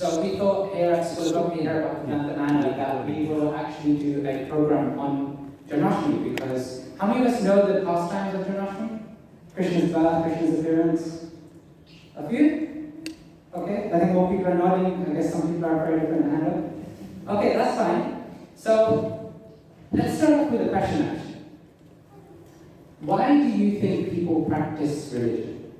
So we thought here at School of Bhakti, here at Bhaktivedanta Manor, that we will actually do a program on Janmashtami, because how many of us know the pastimes of Janmashtami? Krishna's birth, Krishna's appearance? A few? Okay, I think more people are nodding. I guess some people are afraid of putting their hand up. Okay, that's fine. So let's start off with a question actually. Why do you think people practice religion?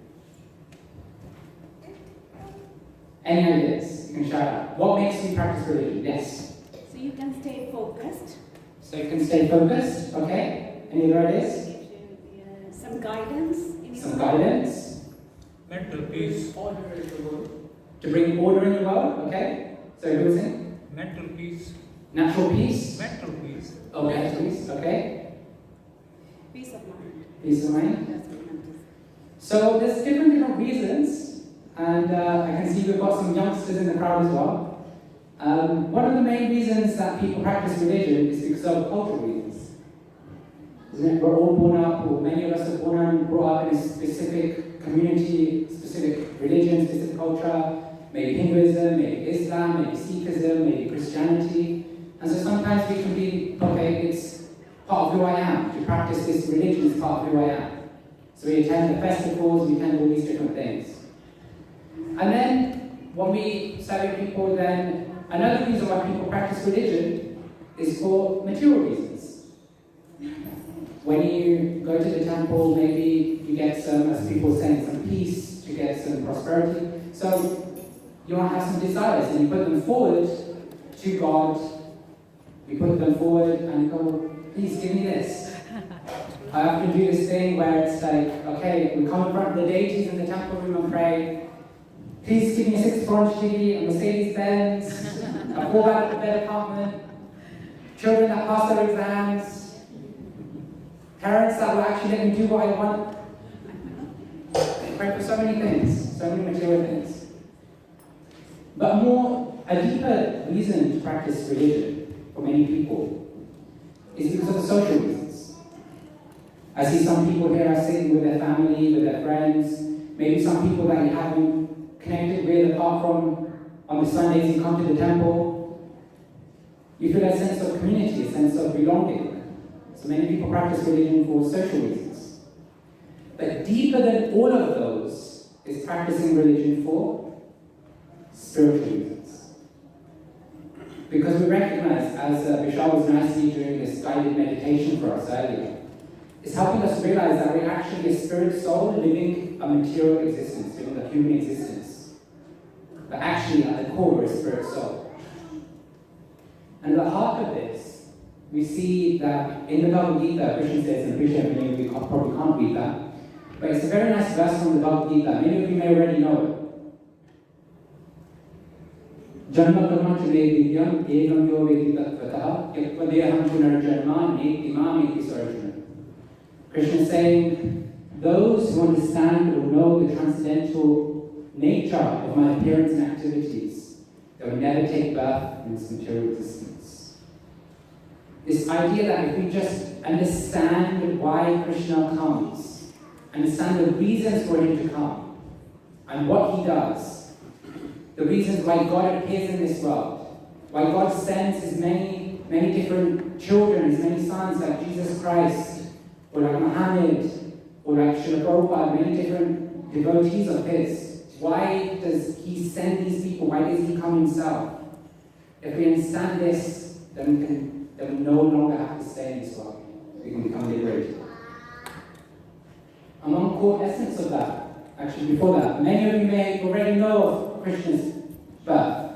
Any ideas? You can shout out. What makes you practice religion? Yes? So you can stay focused. So you can stay focused, okay? Any other ideas? Some guidance. Some guidance. Mental peace. Order in the world. To bring order in the world, okay? So who was it? Mental peace. Natural peace? Mental peace. Okay, peace, okay. Peace of mind. Peace of mind. That's what I meant to say. So there's different reasons, and I can see we've got some youngsters in the crowd as well. One of the main reasons that people practice religion is because of cultural reasons. Isn't it? We're all born up, or many of us are born up and brought up in a specific community, specific religion, specific culture, maybe Hinduism, maybe Islam, maybe Sikhism, maybe Christianity. And so sometimes we can be, okay, it's part of who I am. To practice this religion is part of who I am. So we attend the festivals, we attend all these different things. And then, when we study people, then another reason why people practice religion is for material reasons. When you go to the temple, maybe you get some, as people say, some peace, you get some prosperity. So you want to have some desires, and you put them forward to God. You put them forward and go, please give me this. I often do this thing where it's like, okay, we come in front of the deities in the temple room and pray, please give me a 64-inch TV, a Mercedes-Benz, a 4-bed apartment, children that pass their exams, parents that will actually let me do what I want. I pray for so many things, so many material things. But a deeper reason to practice religion for many people is because of the social reasons. I see some people here are sitting with their family, with their friends, maybe some people that you haven't connected with apart from on the Sundays you come to the temple. You feel a sense of community, a sense of belonging. So many people practice religion for social reasons. But deeper than all of those is practicing religion for spiritual reasons. Because we recognize, as Vishal was nicely doing this guided meditation for us earlier, it's helping us realize that we're actually a spirit soul living a material existence, living a human existence. But actually, at the core, we're a spirit soul. And at the heart of this, we see that in the Bhagavad Gita, Krishna says, and Krishna, many of you probably can't read that, but it's a very nice verse from the Bhagavad Gita. Many of you may already know it. Janma karma chale vidyam egam yo vedi tattvataha yakvadeham punarjanma neti mameti sarjuna. Krishna is saying, those who understand or know the transcendental nature of my appearance and activities, they will never take birth in this material existence. This idea that if we just understand why Krishna comes, understand the reasons for him to come, and what he does, the reasons why God appears in this world, why God sends his many different children, his many sons like Jesus Christ, or like Muhammad, or like Srila Prabhupada, many different devotees of his. Why does he send these people? Why does he come himself? If we understand this, then we no longer have to stay in this world. We can become liberated. And one core essence of that, actually before that, many of you may already know of Krishna's birth,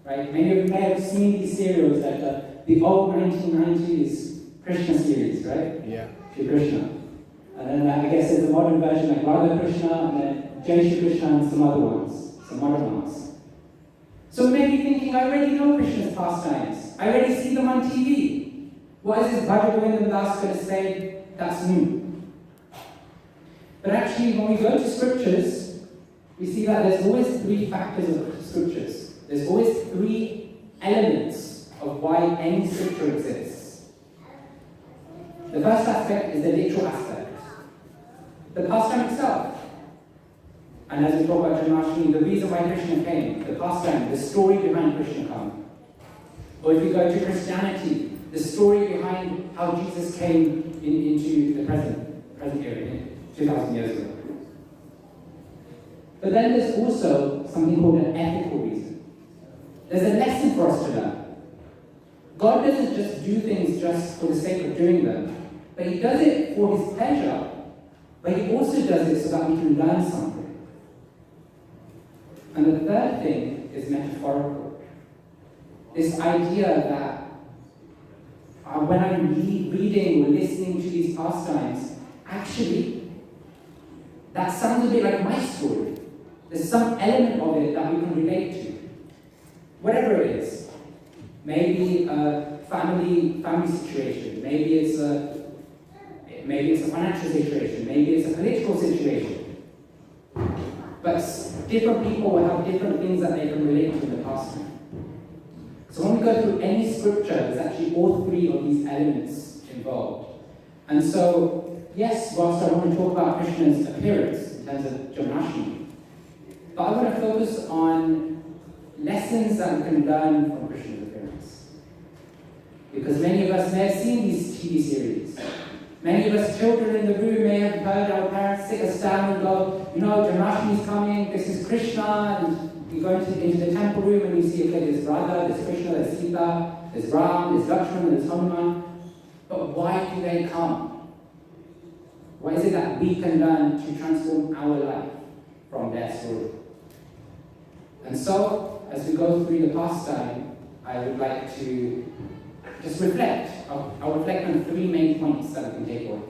right? Many of you may have seen these serials, like the old 1990s Krishna series, right? Yeah. Shri Krishna. And then I guess there's a modern version like Radha Krishna, and then Jai Shri Krishna, and some other ones, some modern ones. So you may be thinking, I already know Krishna's pastimes. I already see them on TV. What is this Bhaktivedanta Manor going to say that's new? But actually, when we go to scriptures, we see that there's always three factors of scriptures. There's always three elements of why any scripture exists. The first aspect is the literal aspect. The pastime itself. And as we talk about Janmashtami, the reason why Krishna came, the pastime, the story behind Krishna coming. Or if you go to Christianity, the story behind how Jesus came into the present era, 2,000 years ago. But then there's also something called an ethical reason. There's a lesson for us to learn. God doesn't just do things just for the sake of doing them, but He does it for His pleasure, but He also does it so that we can learn something. And the third thing is metaphorical. This idea that when I'm reading or listening to these pastimes, actually, that sounds a bit like my story. There's some element of it that we can relate to. Whatever it is. Maybe a family situation. Maybe it's a financial situation. Maybe it's a political situation. But different people will have different things that they can relate to in the past. So when we go through any scripture, there's actually all three of these elements involved. And so, yes, whilst I want to talk about Krishna's appearance in terms of Janmashtami, but I want to focus on lessons that we can learn from Krishna's appearance. Because many of us may have seen these TV series. Many of us children in the room may have heard our parents sit us down and go, Janmashtami is coming, this is Krishna, and you go into the temple room and you see, okay, there's Radha, there's Krishna, there's Sita, there's Ram, there's Lakshmana, there's Hanuman. But why do they come? What is it that we can learn to transform our life from their story? And so, as we go through the pastime, I would like to just reflect. I'll reflect on three main points that we can take away.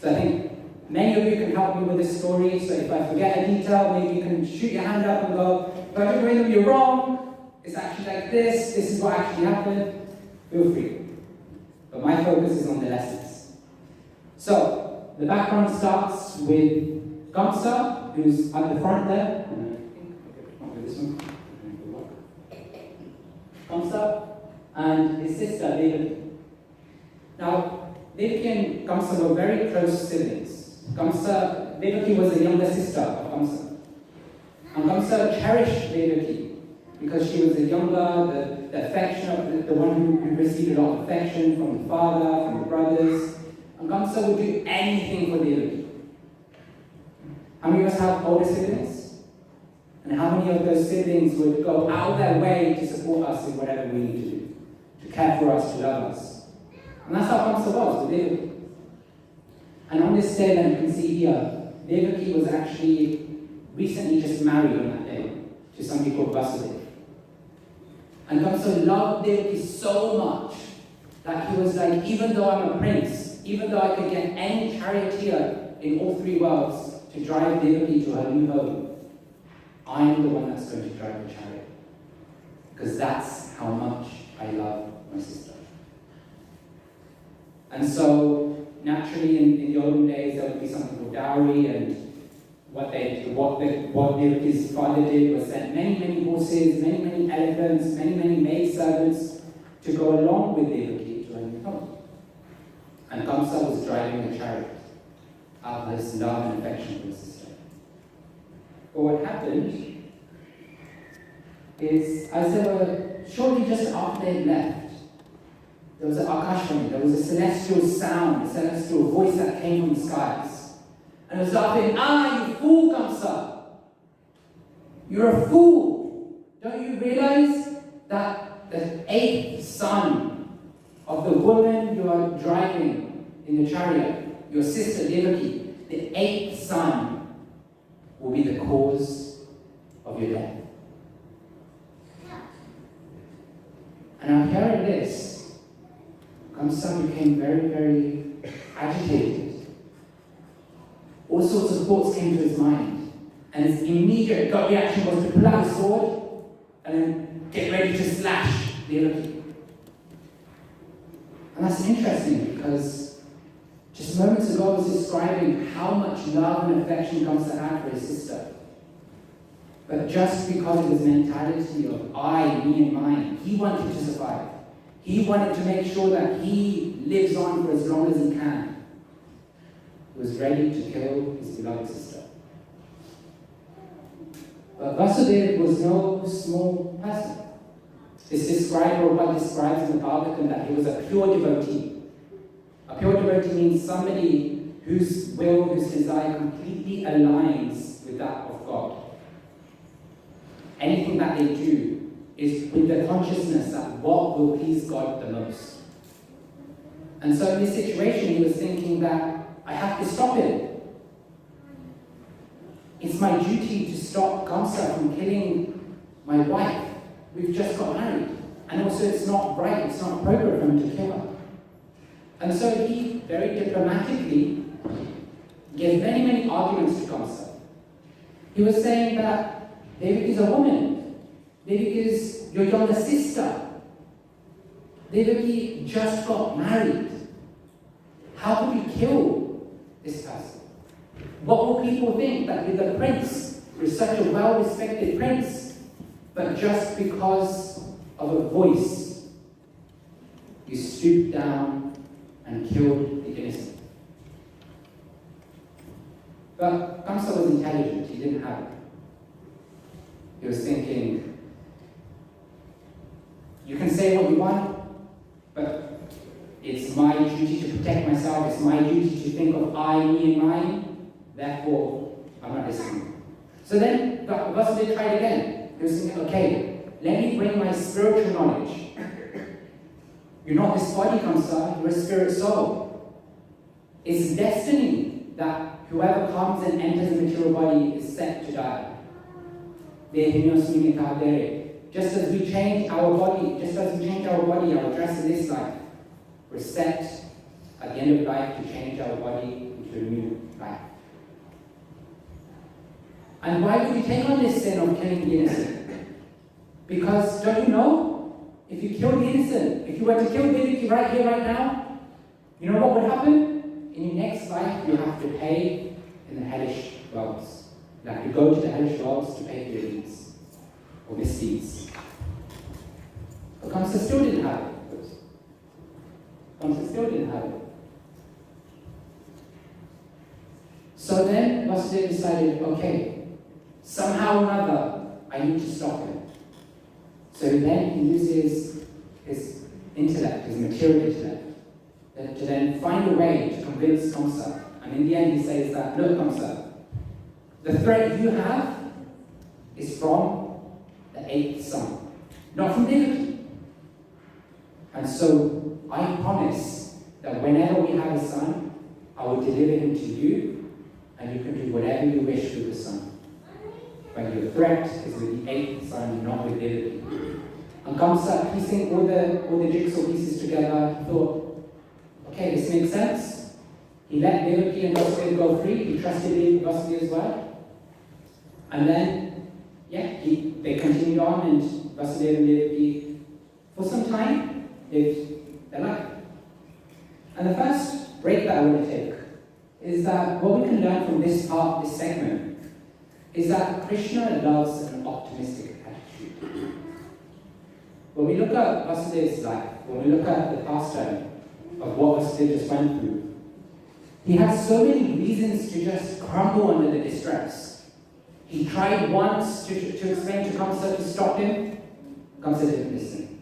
So I think many of you can help me with this story, so if I forget a detail, maybe you can shoot your hand up and go, Dr. Greenham, you're wrong, it's actually like this is what actually happened. Feel free. But my focus is on the lessons. So, the background starts with Kamsa, who's at the front there. This one. Kamsa and his sister, Devaki. Now, Devaki and Kamsa were very close siblings. Devaki was the younger sister of Kamsa. And Kamsa cherished Devaki because she was the younger, the affection, the one who received a lot of affection from the father, from the brothers. And Kamsa would do anything for Devaki. How many of us have older siblings? And how many of those siblings would go out of their way to support us in whatever we need to do, to care for us, to love us? And that's how Kamsa was to Devaki. And on this day that you can see here, Devaki was actually recently just married on that day to somebody called Vasudeva. And Kamsa loved Devaki so much that he was like, even though I'm a prince, even though I could get any charioteer in all three worlds to drive Devaki to her new home, I'm the one that's going to drive the chariot. Because that's how much I love my sister. And so, naturally, in the olden days, there would be something called dowry, and what Devaki's father did was send many horses, many elephants, many maidservants to go along with Devaki to her new home. And Kamsa was driving the chariot out of his love and affection for his sister. But what happened is, as they were shortly just after they left, there was an akashvani, there was a celestial sound, a celestial voice that came from the skies. And it was laughing, you fool, Kamsa! You're a fool! Don't you realize that the eighth son of the woman you are driving in the chariot, your sister Devaki, the eighth son, will be the cause of your death? And now hearing this, Kamsa became very agitated. All sorts of thoughts came to his mind. And his immediate gut reaction was to pull out his sword and then get ready to slash Devaki. And that's interesting because just moments ago I was describing how much love and affection Kamsa had for his sister. But just because of his mentality of I, me and mine, he wanted to survive. He wanted to make sure that he lives on for as long as he can. He was ready to kill his beloved sister. But Vasudeva was no small person. It's described, or what describes in the Bhagavatam, that he was a pure devotee. A pure devotee means somebody whose will, whose desire completely aligns with that of God. Anything that they do is with the consciousness that what will please God the most. And so in this situation, he was thinking that I have to stop it. It's my duty to stop Kamsa from killing my wife. We've just got married. And also it's not right, it's not appropriate for him to kill her. And so he very diplomatically gave many, many arguments to Kamsa. He was saying that Devaki is a woman. Devaki is your younger sister. Devaki just got married. How could you kill this person? What will people think that with the prince, with such a well-respected prince, but just because of a voice, you stooped down and killed the innocent? But Kamsa was intelligent, he didn't have it. He was thinking, you can say what you want, but it's my duty to protect myself, it's my duty to think of I, me, and mine, therefore I'm not listening. So then Vasudeva tried again. He was thinking, okay, let me bring my spiritual knowledge. You're not this body, Kamsa, you're a spirit soul. It's destiny that whoever comes and enters the material body is set to die. Just as we change our body, our dress in this life, we're set at the end of life to change our body into a new life. And why would you take on this sin of killing the innocent? Because don't you know, if you kill the innocent, if you were to kill Devaki right here, right now, you know what would happen? In your next life, you have to pay in the hellish worlds. You have to go to the hellish worlds to pay for your deeds or misdeeds. But Kamsa still didn't have it. Kamsa still didn't have it. So then Vasudeva decided, okay, somehow or another, I need to stop him. So then he uses his intellect, his material intellect, to then find a way to convince Kamsa. And in the end he says that, look Kamsa, the threat you have is from the 8th son, not from Devaki. And so I promise that whenever we have a son, I will deliver him to you, and you can do whatever you wish with the son. But your threat is with the 8th son, not with Devaki. And Kamsa, piecing all the jigsaw pieces together, he thought, okay, this makes sense. He let Devaki and Vasudeva go free. He trusted Vasudeva as well. And then, they continued on, and Vasudeva and Devaki, for some time, lived their life. And the first break that I want to take is that what we can learn from this part, this segment, is that Krishna loves an optimistic attitude. When we look at Vasudeva's life, when we look at the pastime of what Vasudeva just went through, he had so many reasons to just crumble under the distress. He tried once to explain to Kamsa to stop him. Kamsa didn't listen.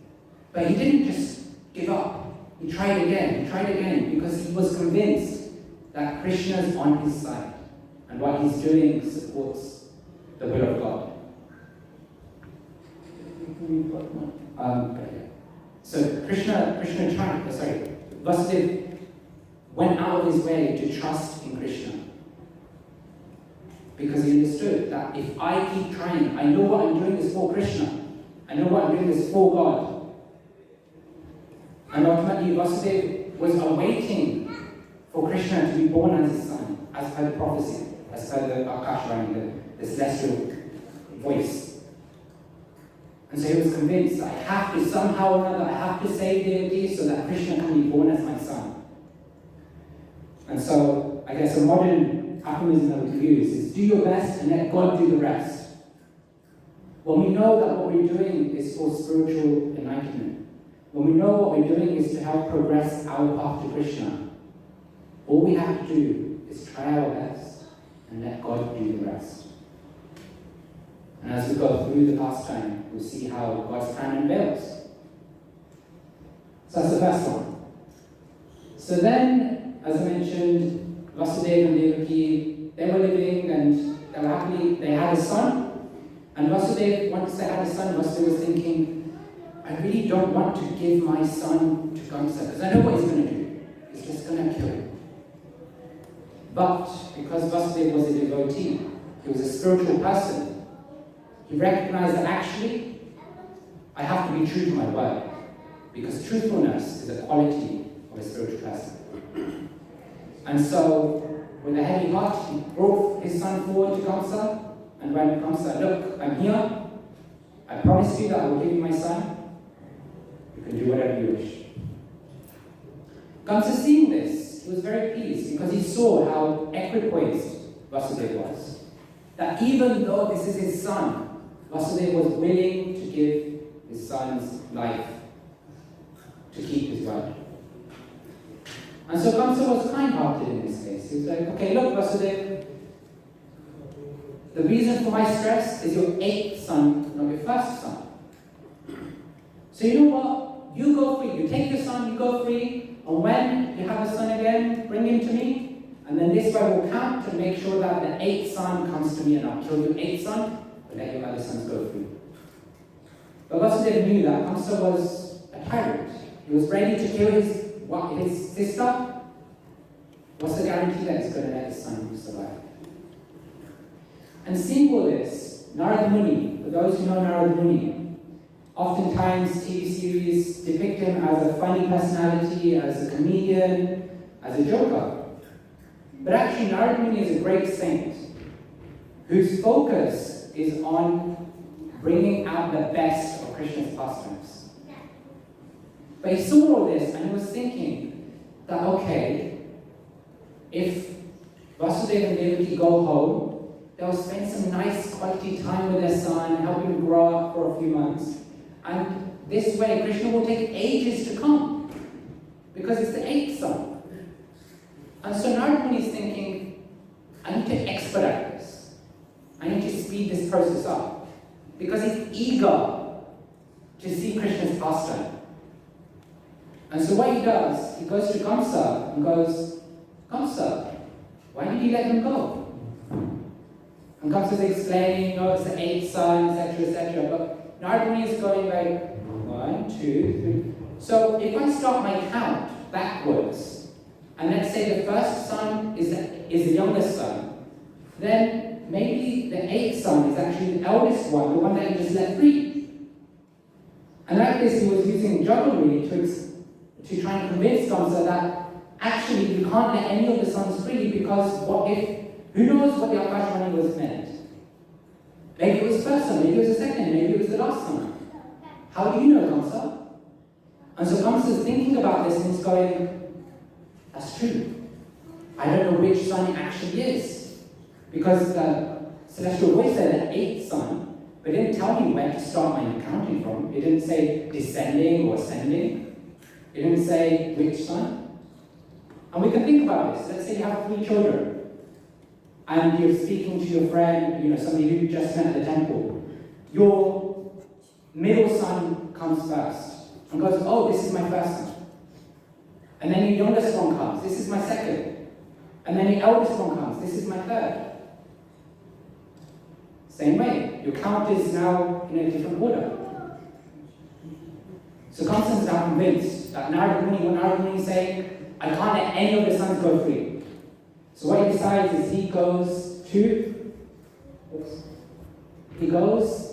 But he didn't just give up. He tried again, because he was convinced that Krishna is on his side, and what he's doing supports the will of God. So Vasudeva went out of his way to trust in Krishna, because he understood that if I keep trying, I know what I'm doing is for Krishna, I know what I'm doing is for God. And ultimately Vasudeva was awaiting for Krishna to be born as his son, as per the prophecy, as per the Akashvani, the celestial voice. And so he was convinced, I have to somehow or another, I have to save Devaki so that Krishna can be born as my son. And so, I guess a modern aphorism that we could use is, do your best and let God do the rest. When we know that what we're doing is for spiritual enlightenment, when we know what we're doing is to help progress our path to Krishna, all we have to do is try our best and let God do the rest. And as we go through the pastime, we'll see how God's plan unveils. So that's the first one. So then, as I mentioned, Vasudeva and Devaki, they were living and they were happy. They had a son. And Vasudeva, once they had a son, Vasudeva was thinking, I really don't want to give my son to Kamsa because I know what he's going to do. He's just going to kill him. But because Vasudeva was a devotee, he was a spiritual person, he recognized that actually, I have to be true to my word. Because truthfulness is a quality of a spiritual person. And so, with a heavy heart, he brought his son forward to Kamsa, and when Kamsa, look, I'm here, I promise you that I will give you my son, you can do whatever you wish. Kamsa, seeing this, he was very pleased because he saw how equipoised Vasudeva was. That even though this is his son, Vasudeva was willing to give his son's life to keep his word. And so Kamsa was kind-hearted in this case. He was like, okay, look, Vasudeva, the reason for my stress is your 8th son, not your 1st son. So you know what? You go free. You take your son, you go free, and when you have a son again, bring him to me, and then this way will count to make sure that the 8th son comes to me and I'll kill your 8th son, but let your other sons go free. But Vasudeva knew that Kamsa was a tyrant. He was ready to kill his sister. What's the guarantee that he's going to let his son survive? And seeing all this, Narada Muni, for those who know Narada Muni, oftentimes TV series depict him as a funny personality, as a comedian, as a joker. But actually, Narada Muni is a great saint whose focus is on bringing out the best of Krishna's pastimes. But he saw all this and he was thinking that, okay, if Vasudeva and Devaki go home, they'll spend some nice quality time with their son, help him grow up for a few months. And this way, Krishna will take ages to come, because it's the 8th son. And so Narada Muni is thinking, I need to expedite this. I need to speed this process up, because he's eager to see Krishna's pastime. And so what he does, he goes to Kamsa and goes, Kamsa, why did you let him go? And Kamsa's explaining, no, it's the 8th son, etc., etc. But Narada Muni is going like 1, 2, 3. So if I start my count backwards, and let's say the 1st son is the youngest son, then maybe the 8th son is actually the eldest one, the one that you just let free. And like this, he was using jugglery to try and convince Kamsa that actually you can't let any of the sons free, because what if, who knows what the Akashvani was meant? Maybe it was the 1st son, maybe it was the 2nd, maybe it was the last son. How do you know, Kamsa? And so Kamsa is thinking about this and he's going, that's true. I don't know which son it actually is. Because the celestial voice said the 8th son, but it didn't tell me where to start my counting from. It didn't say descending or ascending. It didn't say which son. And we can think about this. Let's say you have 3 children. And you're speaking to your friend, somebody who you just met at the temple. Your middle son comes first and goes, oh, this is my 1st son. And then your youngest one comes, this is my 2nd. And then your eldest one comes, this is my 3rd. Same way, your count is now in a different order. So Kamsa is now convinced that Narada Muni is saying, I can't let any of the sons go free. So what he decides is he goes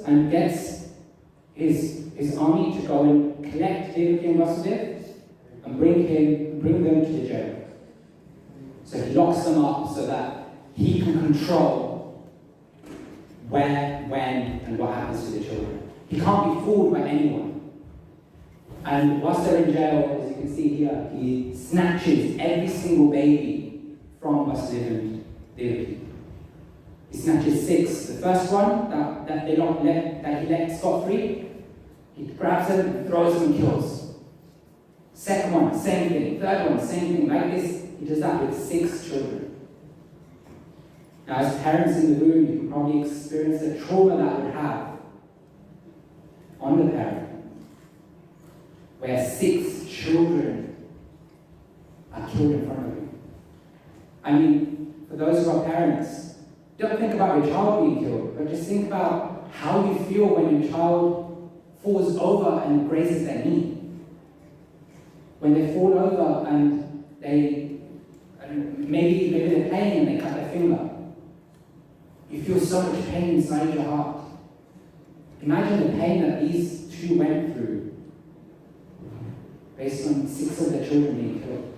and gets his army to go and collect Devaki and Vasudeva and bring them to the jail. So he locks them up so that he can control where, when, and what happens to the children. He can't be fooled by anyone. And whilst they're in jail, as you can see here, he snatches every single baby from Vasudeva and Devaki. He snatches 6. The first one that he let scot-free, he grabs them and throws them and kills. Second one, same thing. Third one, same thing. Like this, he does that with 6 children. Now, as parents in the room, you can probably experience the trauma that would have on the parent, where 6 children are killed in front of you. I mean, for those who are parents, don't think about your child being killed, but just think about how you feel when your child falls over and grazes their knee. When they fall over and maybe they're playing and they cut their finger. You feel so much pain inside your heart. Imagine the pain that these 2 went through based on 6 of their children being killed.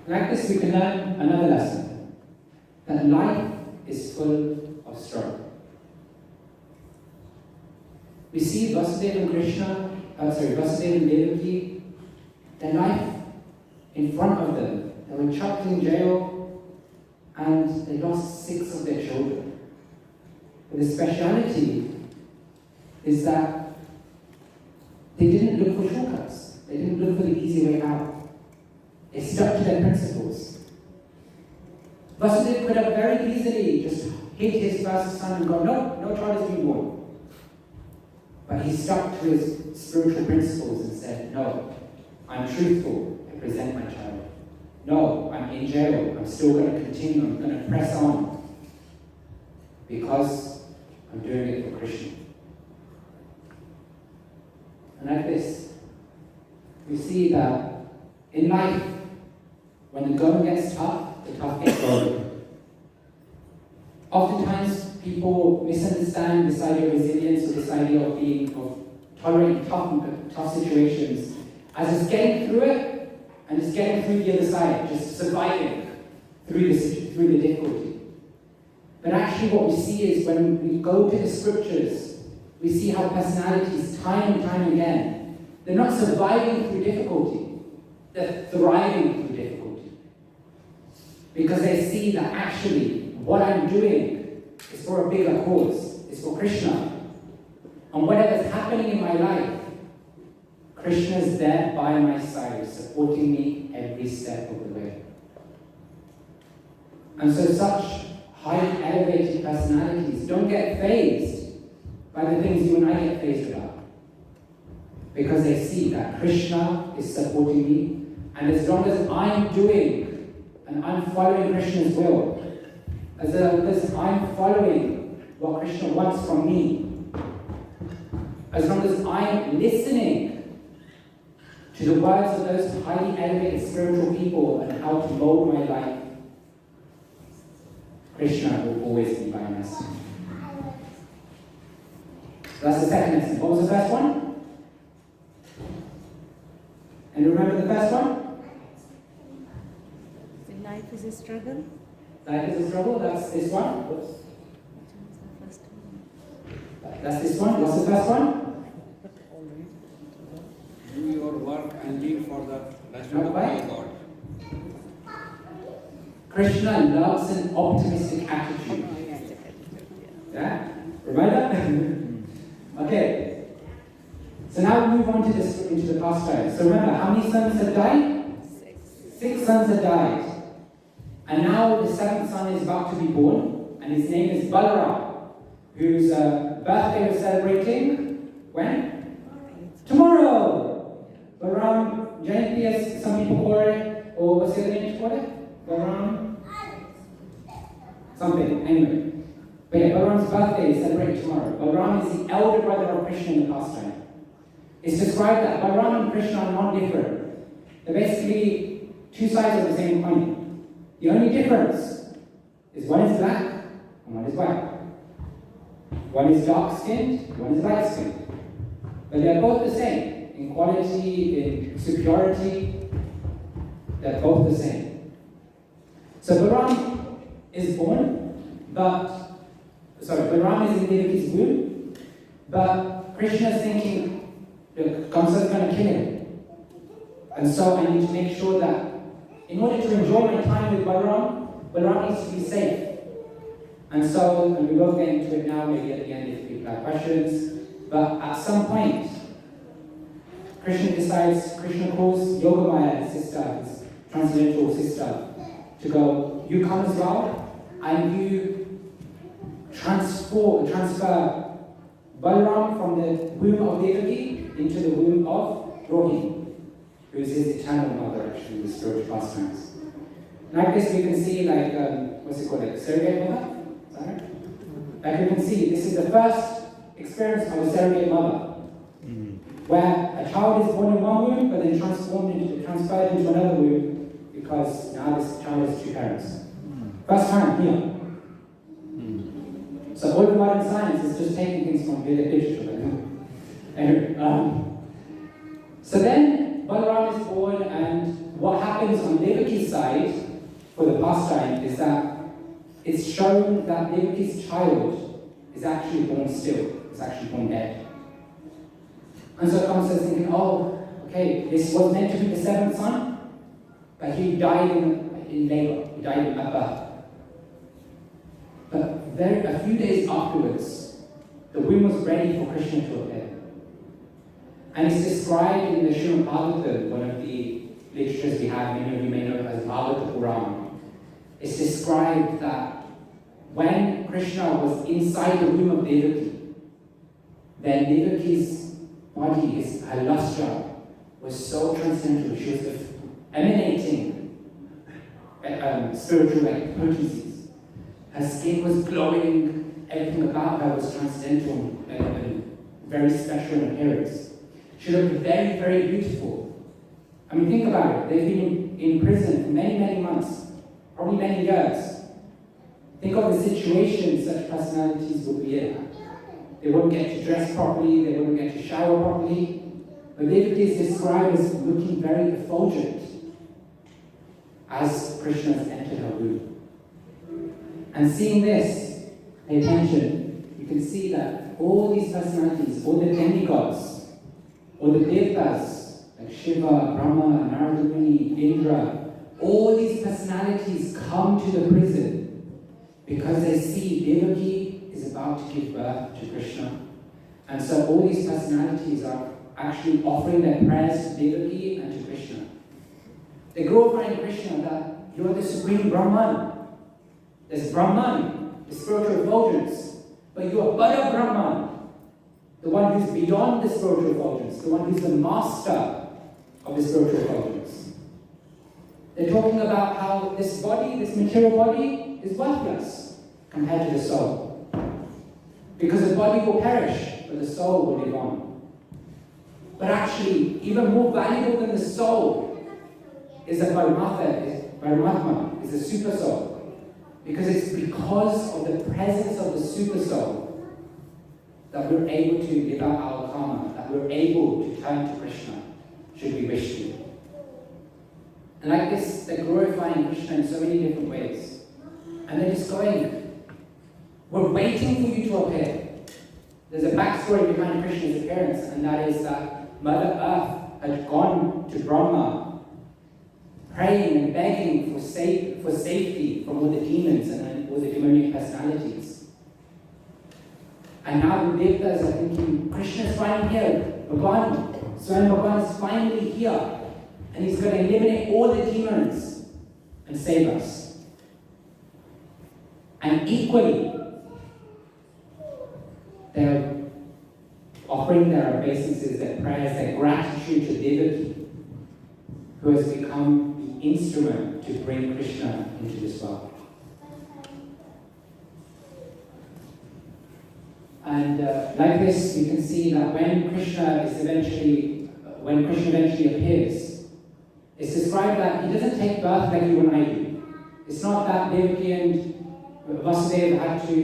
Like this, we can learn another lesson, that life is full of struggle. We see Vasudeva and Vasudeva and Devaki, their life in front of them. They were chucked in jail and they lost 6 of their children. But the speciality is that they didn't look for shortcuts. They didn't look for the easy way out. They stuck to their principles. Vasudeva could have very easily just hit his first son and go, no child is being born. But he stuck to his spiritual principles and said, no, I'm truthful, I present my child. No, I'm in jail, I'm still going to continue, I'm going to press on. Because I'm doing it for Krishna. And like this, we see that in life, when the going gets tough, the tough gets going. Oftentimes, people misunderstand this idea of resilience or this idea of tolerating tough situations as just getting through it and just getting through the other side, just surviving through the difficulty. But actually what we see is when we go to the scriptures, we see how personalities, time and time again, they're not surviving through difficulty, they're thriving through difficulty. Because they see that actually what I'm doing is for a bigger cause, it's for Krishna. And whatever's happening in my life, Krishna is there by my side, supporting me every step of the way. And so such highly elevated personalities don't get fazed by the things you and I get fazed about. Because they see that Krishna is supporting me, and as long as I'm doing and I'm following Krishna's will, as long as I'm following what Krishna wants from me, as long as I'm listening to the words of those highly elevated spiritual people and how to mold my life, Krishna will always be by my side. That's the second lesson. What was the first one? And remember the first one? So life is a struggle. Life is a struggle. That's this one. That's this one. What's the first one? Do your work and live for the national of Okay. God. Krishna loves an optimistic attitude. Yeah? Remember? Okay. So now we move on to into the pastime. So remember, how many sons had died? 6 sons had died. And now the 7th son is about to be born, and his name is Balaram, whose birthday we're celebrating when? Tomorrow! Balaram Jayanti, as some people call it, or what's the other name to call it? Balaram? Something, anyway. But yeah, Balaram's birthday is celebrated tomorrow. Balaram is the elder brother of Krishna in the pastime. It's described that Balaram and Krishna are not different. They're basically 2 sides of the same coin. The only difference is one is black and one is white. One is dark-skinned, one is light-skinned. But they're both the same in quality, in superiority. They're both the same. So Balaram is born, Balaram is in Devaki's womb, but Krishna is thinking, look, Kamsa is going to kill him. And so I need to make sure that in order to enjoy my time with Balaram needs to be safe. And so, and we won't get into it now, maybe at the end if people have questions, but at some point, Krishna calls Yogamaya, his sister, his transcendental sister, to go, you come as well, and you transfer Balaram from the womb of Devaki into the womb of Rohini, who is his eternal mother, actually, in the spiritual pastimes. Like this, we can see, like, what's it called, like surrogate mother? Is that right? Like you can see, this is the first experience of a surrogate mother, where a child is born in one womb, but then transferred into another womb, because now this child has two parents. First time here. So all the modern science is just taking things from literature. Anyway, so then Balaram is born, and what happens on Devaki's side for the pastime is that it's shown that Devaki's child is actually born still, is actually born dead. And so Kamsa is thinking, oh, okay, this was meant to be the seventh son, but he died in labor, he died in birth. But a few days afterwards, the womb was ready for Krishna to appear. And it's described in the Srimad Bhagavatam, one of the literatures we have, many of you may know it as Bhagavata Purana. It's described that when Krishna was inside the womb of Devaki, then Devaki's body, her lustra, was so transcendental. She was emanating spiritual potencies. Her skin was glowing, everything about her was transcendental and very special in appearance. She looked very, very beautiful. I mean, think about it. They've been in prison for many, many months, probably many years. Think of the situation such personalities would be in. They wouldn't get to dress properly, they wouldn't get to shower properly. But Devaki is described as looking very effulgent as Krishna has entered her womb. And seeing this, pay attention, you can see that all these personalities, all the demigods, all the devtas, like Shiva, Brahma, Narada Muni, Indra, all these personalities come to the prison because they see Devaki is about to give birth to Krishna. And so all these personalities are actually offering their prayers to Devaki and to Krishna. They glorifying Krishna that you are the supreme Brahman. There's Brahman, the spiritual effulgence, but you are but a Brahman, the one who's beyond the spiritual effulgence, the one who's the master of the spiritual effulgence. They're talking about how this body, this material body, is worthless compared to the soul. Because the body will perish, but the soul will live on. But actually, even more valuable than the soul is the Paramatma, is the super soul. Because it's because of the presence of the super soul that we're able to live out our karma, that we're able to turn to Krishna, should we wish to. And like this, they're glorifying Krishna in so many different ways. And they're just going, we're waiting for you to appear. There's a backstory behind Krishna's appearance, and that is that Mother Earth had gone to Brahma, praying and begging for safety from all the demons and all the demonic personalities. And now the devtas are thinking, Krishna's finally here, Bhagavan, Swami Bhagavan is finally here, and he's going to eliminate all the demons and save us. And equally, they're offering their obeisances, their prayers, their gratitude to Devaki, who has become the instrument to bring Krishna into this world. And like this, we can see that when Krishna eventually appears, it's described that he doesn't take birth like you and I do. It's not that Devaki and Vasudeva had to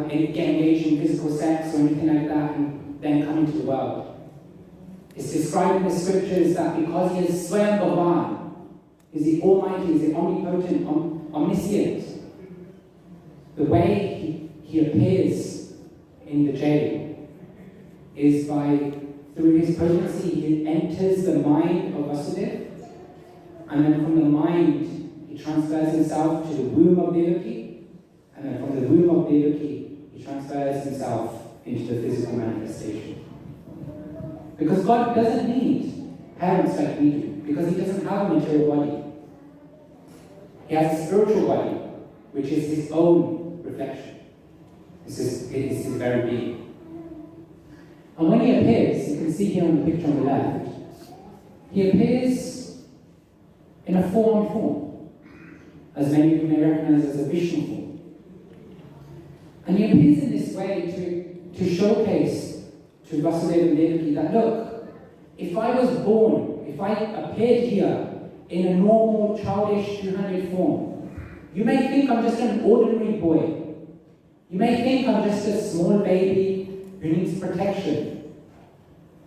get engaged in physical sex or anything like that and then come into the world. It's described in the scriptures that because he is Swayam Bhagavan, is the Almighty, is the omnipotent, omniscient, the way he appears in the jail is through his potency, he enters the mind of Vasudeva, and then from the mind, he transfers himself to the womb of Devaki, and then from the womb of Devaki, he transfers himself into the physical manifestation. Because God doesn't need parents like we do, because he doesn't have a material body. He has a spiritual body, which is his own reflection. It is his very being. And when he appears, you can see here on the picture on the left, he appears in a form, as many of you may recognize as a Vishnu form. And he appears in this way to showcase to Vasudeva and Devaki that, look, if I was born, if I appeared here in a normal, childish, two-handed form, you may think I'm just an ordinary boy. You may think I'm just a small baby who needs protection.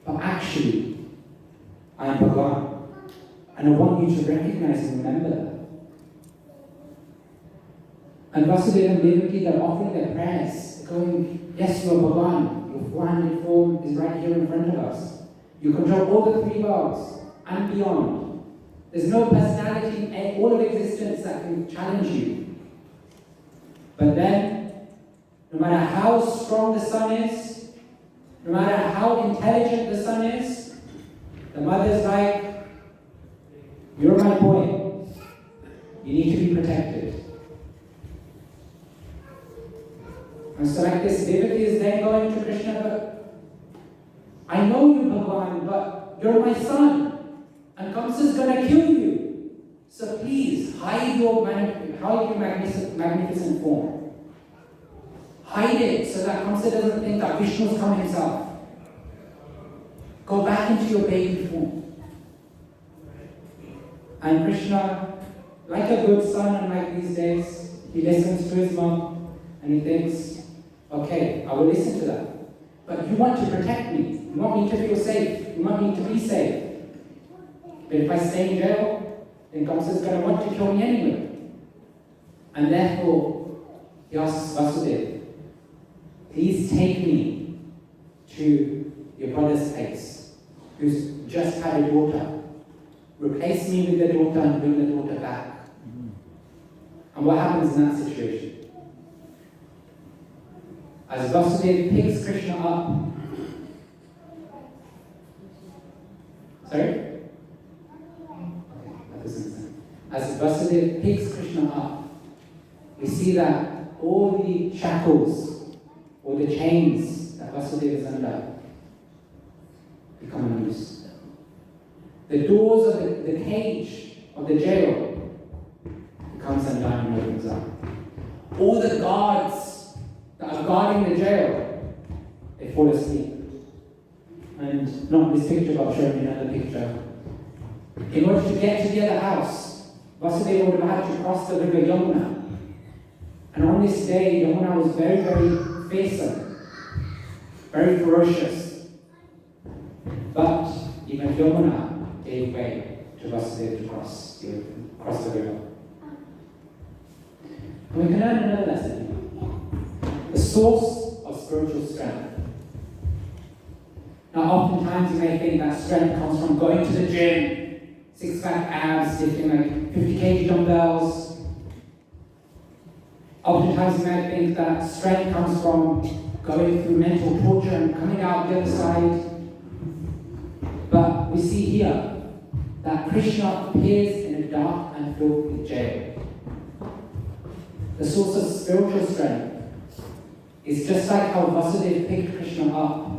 But actually, I am Bhagavan. And I want you to recognize and remember that. And Vasudeva and Devaki, they're offering their prayers, going, yes, you are Bhagavan. Your four-handed form is right here in front of us. You control all the three worlds and beyond. There's no personality in all of existence that can challenge you. But then, no matter how strong the sun is, no matter how intelligent the sun is, the mother's like, you're my boy. You need to be protected. And so like this, Devaki is then going to Krishna, but I know you, Bhagavan, but you're my son. And Kamsa's going to kill you. So please, hide your magnificent form. Hide it so that Kamsa doesn't think that Vishnu's come himself. Go back into your baby form. And Krishna, like a good son, unlike these days, he listens to his mom and he thinks, okay, I will listen to that. But you want to protect me. You want me to feel safe. You want me to be safe. But if I stay in jail, then Kamsa is going to want to kill me anyway. And therefore, he asks Vasudeva, please take me to your brother's place, who's just had a daughter. Replace me with the daughter and bring the daughter back. And what happens in that situation? As Vasudeva picks Krishna up, sorry? As Vasudeva picks Krishna up, we see that all the shackles or the chains that Vasudeva is under become unloosed. The doors of the cage of the jail becomes undone and opens up. All the guards that are guarding the jail, they fall asleep. And not this picture, but I'll show you another picture. In order to get to the other house, Vasudeva would have had to cross the river Yamuna. And on this day, Yamuna was very, very fearsome, very ferocious. But even Yamuna gave way to Vasudeva to cross the river. And we can learn another lesson. The source of spiritual strength. Now, oftentimes you may think that strength comes from going to the gym, six-pack abs, lifting like 50 kg dumbbells. Oftentimes you might think that strength comes from going through mental torture and coming out the other side. But we see here that Krishna appears in a dark and filthy jail. The source of spiritual strength is just like how Vasudeva picked Krishna up.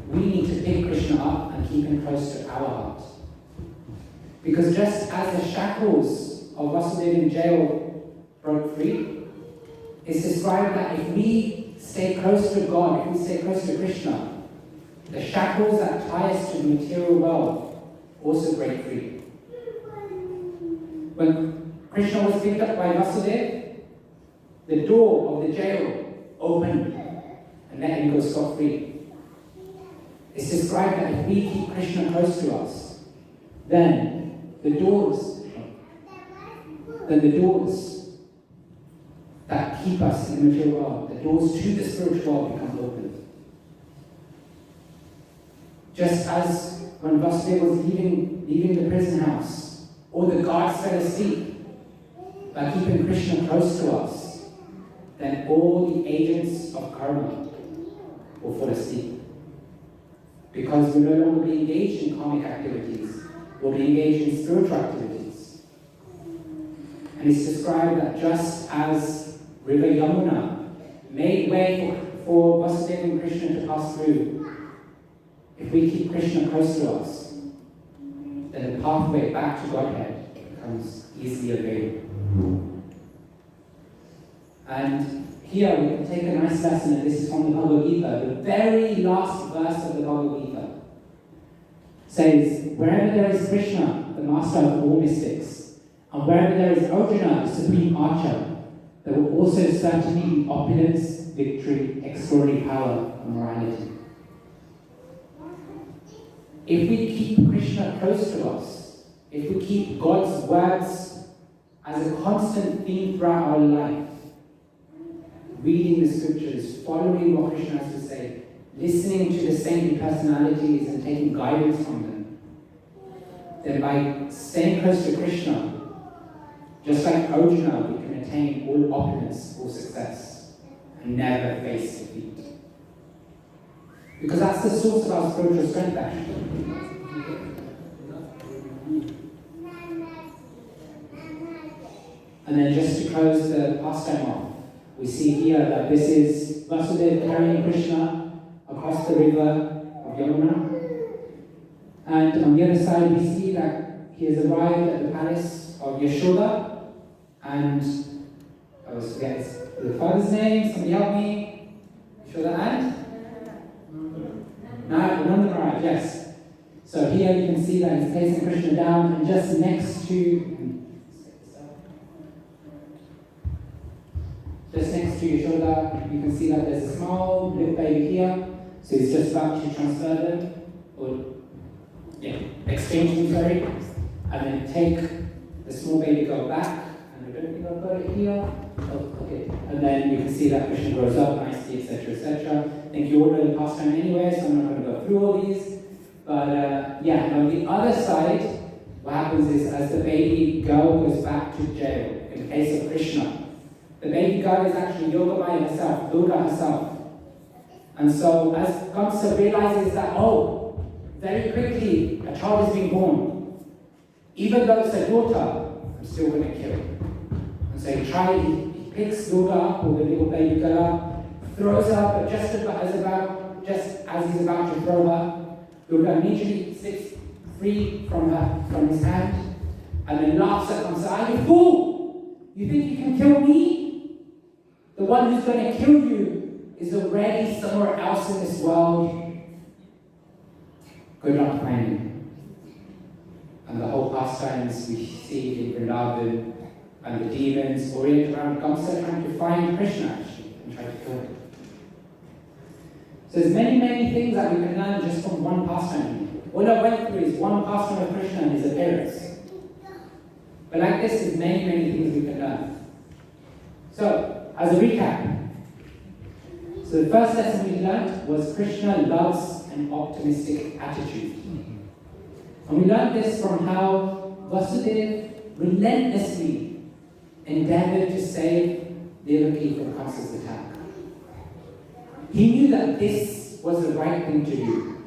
We need to pick Krishna up and keep him close to our heart. Because just as the shackles of Vasudeva in jail broke free, it's described that if we stay close to God, if we stay close to Krishna, the shackles that tie us to the material world also break free. When Krishna was picked up by Vasudeva, the door of the jail opened and let him go scot-free. It's described that if we keep Krishna close to us, then the doors that keep us in the material world, the doors to the spiritual world become open. Just as when Vasudeva was leaving the prison house, all the guards fell asleep by keeping Krishna close to us, then all the agents of karma will fall asleep. Because we'll no longer be engaged in karmic activities, we'll be engaged in spiritual activities. And it's described that just as River Yamuna made way for Vasudeva and Krishna to pass through, if we keep Krishna close to us, then the pathway back to Godhead becomes easily available. And here we can take a nice lesson, and this is from the Bhagavad Gita. The very last verse of the Bhagavad Gita says, wherever there is Krishna, the master of all mystics, and wherever there is Arjuna, the supreme archer, there will also certainly be opulence, victory, extraordinary power, and morality. If we keep Krishna close to us, if we keep God's words as a constant theme throughout our life, reading the scriptures, following what Krishna has to say, listening to the saintly personalities and taking guidance from them, then by staying close to Krishna, just like Arjuna, we can attain all opulence, all success, and never face defeat. Because that's the source of our spiritual strength, actually. And then just to close the pastime off, we see here that this is Vasudeva carrying Krishna across the river of Yamuna. And on the other side, we see that he has arrived at the palace of Yashoda. And I always forget the father's name, somebody help me. Yashoda and? Nanda, yes. So here you can see that he's placing Krishna down, and just next to Yashoda, you can see that there's a small little baby here. So he's just about to transfer them, or exchange them, sorry, and then take the small baby girl back. And I don't think I've got it here. Oh, okay. And then you can see that Krishna grows up nicely, etc., etc. I think you all know the pastime anyway, so I'm not going to go through all these. But and on the other side, what happens is as the baby girl goes back to jail, in the case of Krishna, the baby girl is actually Yogamaya herself, Durga herself. And so as Kamsa realizes that, very quickly a child is being born, even though it's a daughter, I'm still going to kill it. And so he picks Durga up, or the little baby girl up, throws her, but just as he's about to throw her, Durga immediately slips free from his hand, and then laughs at Kamsa. Are you fool? You think you can kill me? The one who's going to kill you is already somewhere else in this world. Good luck finding him. And the whole pastimes we see in Vrindavan, and the demons orient around Kamsa trying to find Krishna actually and try to kill him. So there's many, many things that we can learn just from one pastime. All I went through is one pastime of Krishna and his appearance. But like this, there's many, many things we can learn. So, as a recap, so the first lesson we learned was Krishna loves an optimistic attitude. And we learned this from how Vasudeva relentlessly endeavored to save Devaki from Kamsa's attack. He knew that this was the right thing to do.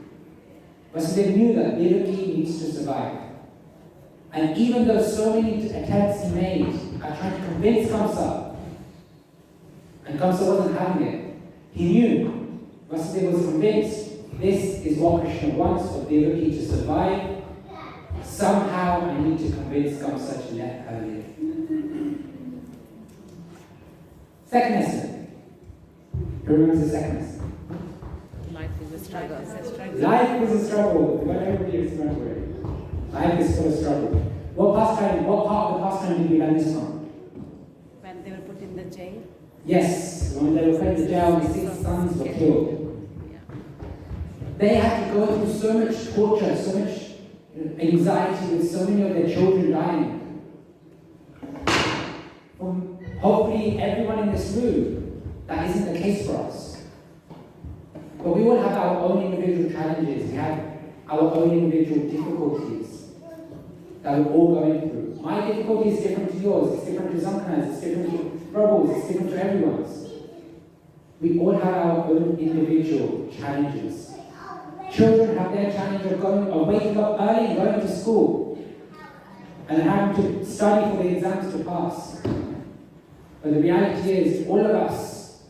Vasudeva knew that Devaki needs to survive. And even though so many attempts he made at trying to convince Kamsa, and Kamsa wasn't having it, he knew, Vasudeva was convinced, this is what Krishna wants for Devaki to survive. Somehow I need to convince Kamsa to let her live. Second lesson. Who remembers the second lesson? Life is a struggle. Life is a struggle. What everybody is remembering. Life is full of struggle. What part of the pastime did we learn this from? When they were put in the jail. Yes, when they were put in the jail, the 6 sons were killed. They had to go through so much torture, so much anxiety with so many of their children dying. Hopefully everyone in this room, that isn't the case for us. But we all have our own individual challenges. We have our own individual difficulties that we're all going through. My difficulty is different to yours, it's different to Zankana's, it's different to Prabhu's, it's different to everyone's. We all have our own individual challenges. Children have their challenge of waking up early and going to school. and having to study for the exams to pass. But the reality is, all of us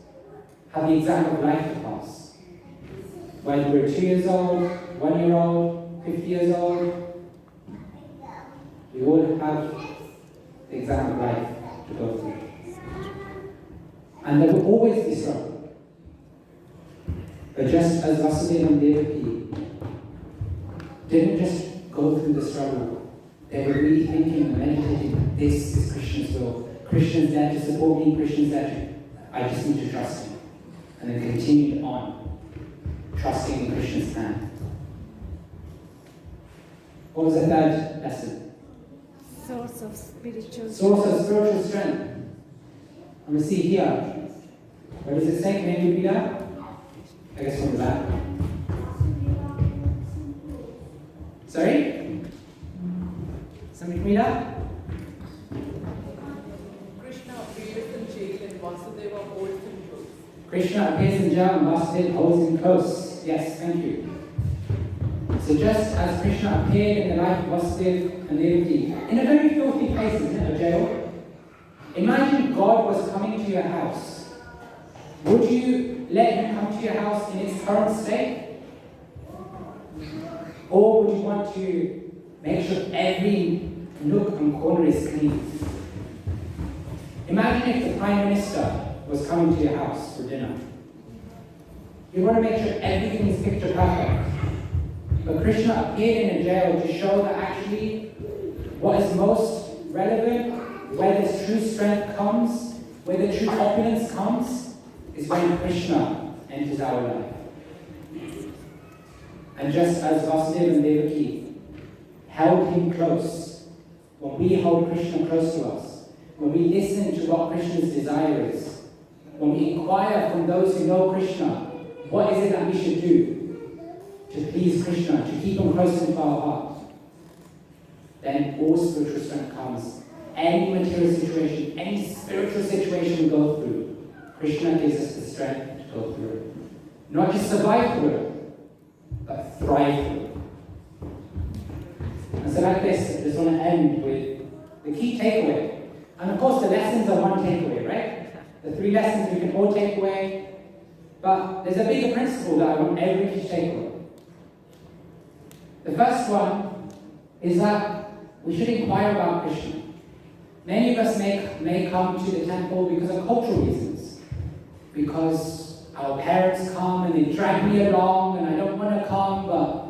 have the exam of life to pass. Whether we're 2 years old, 1 year old, 50 years old, we all have the exam of life to go through. And there will always be struggle. But just as Vasudeva and Devaki didn't just go through the struggle, they were really thinking and meditating that this is Krishna's will. Krishna's there to support me, Krishna's there to, I just need to trust him. And then continued on, trusting in Krishna's hand. What was the third lesson? Source of spiritual Source of spiritual strength. I'm going to see here. What does it say? Can you read that? I guess from the back. Sorry? Somebody read that? Krishna appears in jail and Vasudeva holds him close. Krishna appears in jail and Vasudeva holds him close. Yes, thank you. So just as Krishna appeared in the life of Vasudeva and Devaki, in a very filthy place, isn't it, a jail? Imagine God was coming to your house. Would you let him come to your house in its current state? Or would you want to make sure every nook and corner is clean? Imagine if the Prime Minister was coming to your house for dinner. You want to make sure everything is picture perfect. But Krishna appeared in a jail to show that actually what is most relevant, where the true strength comes, where the true opulence comes, is when Krishna enters our life. And just as Vasudeva and Devaki held him close, when we hold Krishna close to us, when we listen to what Krishna's desire is, when we inquire from those who know Krishna, what is it that we should do to please Krishna, to keep him close into our heart, then all spiritual strength comes. Any material situation, any spiritual situation we go through, Krishna gives us the strength to go through it. Not just survive through it, but thrive through it. And so like this, I just want to end with the key takeaway. And of course the lessons are one takeaway, right? The 3 lessons we can all take away. But there's a bigger principle that I want everybody to take away. The first one is that we should inquire about Krishna. Many of us may come to the temple because of cultural reasons. Because our parents come and they drag me along and I don't want to come, but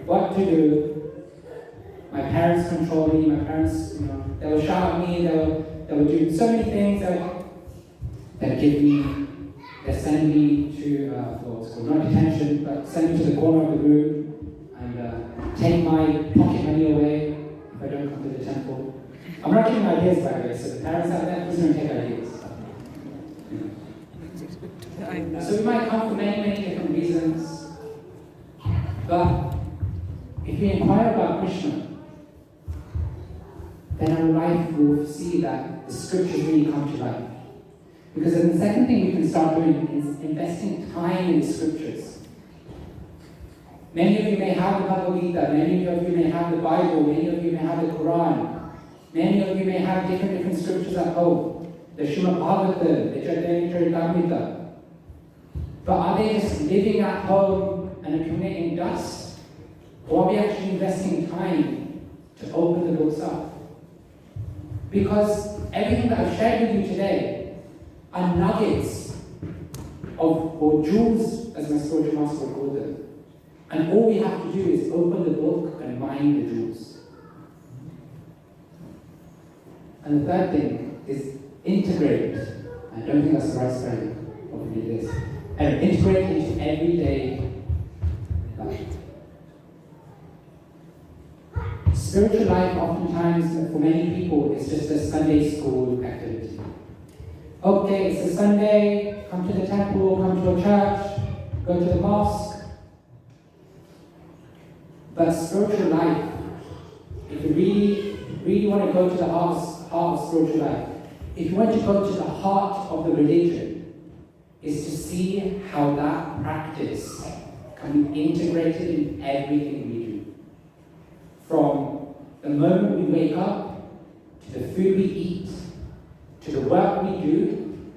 what to do? My parents control me, my parents, they will shout at me, they will do so many things, they'll give me, they'll send me to, what's called, not detention, but send me to the corner of the room and take my pocket money away if I don't come to the temple. I'm not giving ideas, by the way, so the parents out there, please don't take ideas. So we might come for many, many different reasons, but if we inquire about Krishna, then our life will see that the scriptures really come to life. Because then the second thing we can start doing is investing time in the scriptures. Many of you may have the Bhagavad Gita, many of you may have the Bible, many of you may have the Quran, many of you may have different scriptures at home, the Srimad Bhagavatam, the Chaitanya Charitamrita. But are they just living at home and accumulating dust? Or are we actually investing time to open the books up? Because everything that I've shared with you today are nuggets or jewels, as my spiritual master would call them. And all we have to do is open the book and mine the jewels. And the third thing is integrate. I don't think that's the right spelling. Hopefully it is. And integrate into everyday life. Spiritual life oftentimes for many people is just a Sunday school activity. Okay, it's a Sunday, come to the temple, come to a church, go to the mosque. But spiritual life, if you really want to go to the heart of spiritual life, if you want to go to the heart of the religion, is to see how that practice can be integrated in everything we do. from the moment we wake up, to the food we eat, to the work we do,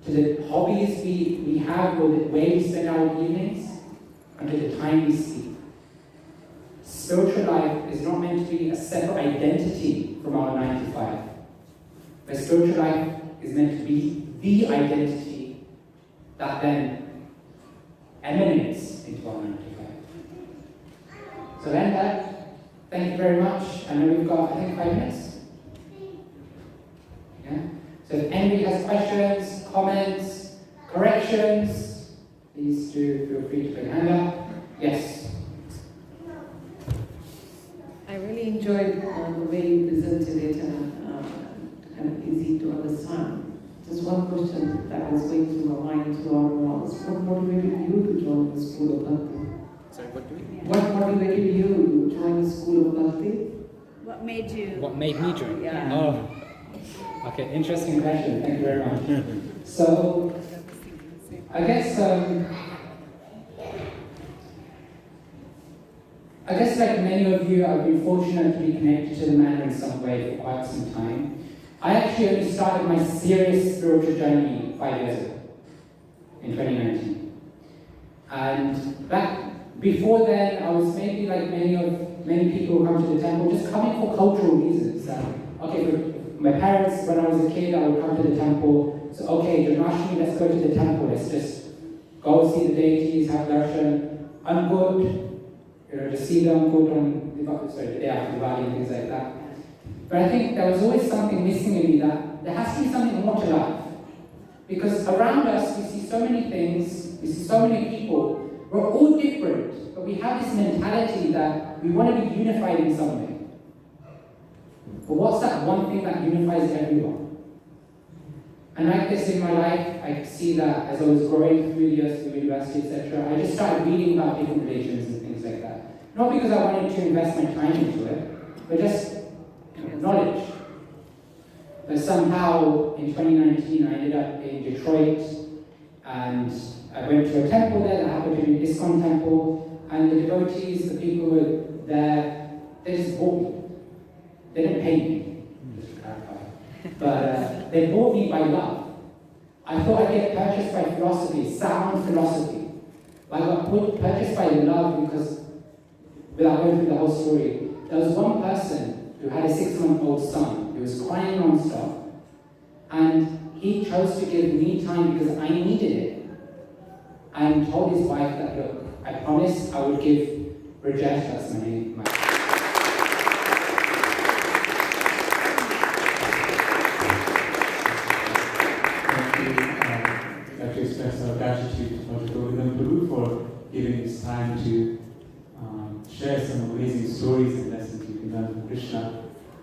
to the hobbies we have or the way we spend our evenings, and to the time we sleep. Spiritual life is not meant to be a separate identity from our 9 to 5. But spiritual life is meant to be the identity that then emanates into our 9 to 5. So then that, thank you very much. I know we've got, I think, 5 minutes. Yeah? So if anybody has questions, comments, corrections, please do feel free to put your hand up. Yes? I really enjoyed the way you presented it and kind of easy to understand. Just one question that was going through my mind throughout was, what motivated you to join the School of Bhakti? Sorry, what do we? What motivated you to join the School of Bhakti? What made you? What made me join? Yeah. Oh. Okay, interesting question. Thank you very much. So, I guess like many of you, I've been fortunate to be connected to the Manor in some way for quite some time. I actually only started my serious spiritual journey 5 years ago, in 2019. And back before then, I was maybe like many people who come to the temple, just coming for cultural reasons. Okay, for my parents, when I was a kid, I would come to the temple. So okay, Janmashtami, let's go to the temple. Let's just go see the deities, have darshan. I'm good. To see them put on the day after Diwali and things like that. But I think there was always something missing in me, that there has to be something more to life. Because around us we see so many things, we see so many people, we're all different, but we have this mentality that we want to be unified in some way. But what's that one thing that unifies everyone? And like this in my life, I see that as I was growing through the years, through university, etc., I just started reading about different religions and things like that. Not because I wanted to invest my time into it, but just knowledge. But somehow in 2019 I ended up in Detroit, and I went to a temple there that happened to be an ISKCON temple, and the devotees, the people who were there, they just bought me. They didn't pay me, just to clarify. But they bought me by love. I thought I'd get purchased by philosophy, sound philosophy. But I got purchased by love because, without going through the whole story, there was one person who had a 6-month-old son who was crying non-stop, and he chose to give me time because I needed it, and told his wife that, look, I promised I would give Rajesh, that's my name, I'd like to express our gratitude to Bhaktivedanta Manor for giving us time to share some amazing stories and lessons we can learn from Krishna.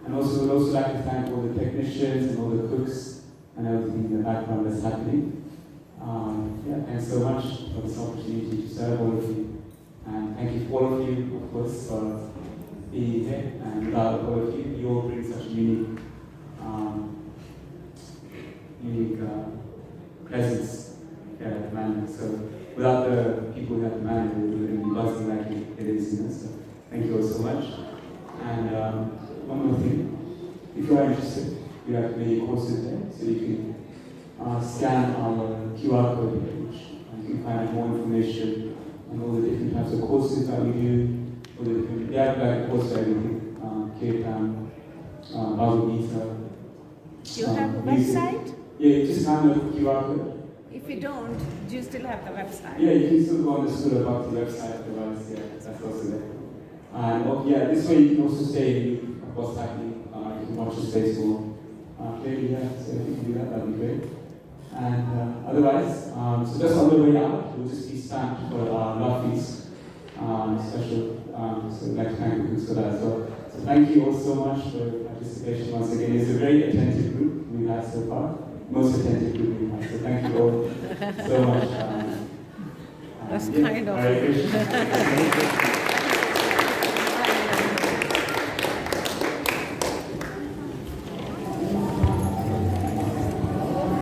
And also, we'd also like to thank all the technicians and all the cooks and everything in the background that's happening. Thanks so much for this opportunity to serve all of you. And thank you for all of you, of course, for being here. And without all of you, you all bring such a unique presence here at the Manor. So without the people here at the Manor, we wouldn't be buzzing like it is, So thank you all so much. And one more thing, if you are interested, we have many courses there, so you can scan our QR code page, and you can find more information on all the different types of courses that we do. All the different, we have like a course for everything, Kirtan, Bhagavad Gita. Do you have a music. website? Yeah, you just scan the QR code. If you don't, do you still have the website? Yeah, you can still go on the School of Bhakti website otherwise, that's also there. And this way you can also stay in what's happening. You can watch the space more clearly, so if you can do that, that'd be great. And otherwise, so just on the way out, we'll just be stamped for our love feast special. So I'd like to thank the cooks for that as well. So thank you all so much for your participation once again. It's a very attentive group we've had so far. Most attentive group we've had. So thank you all so much. That's kind of. Hare Krishna.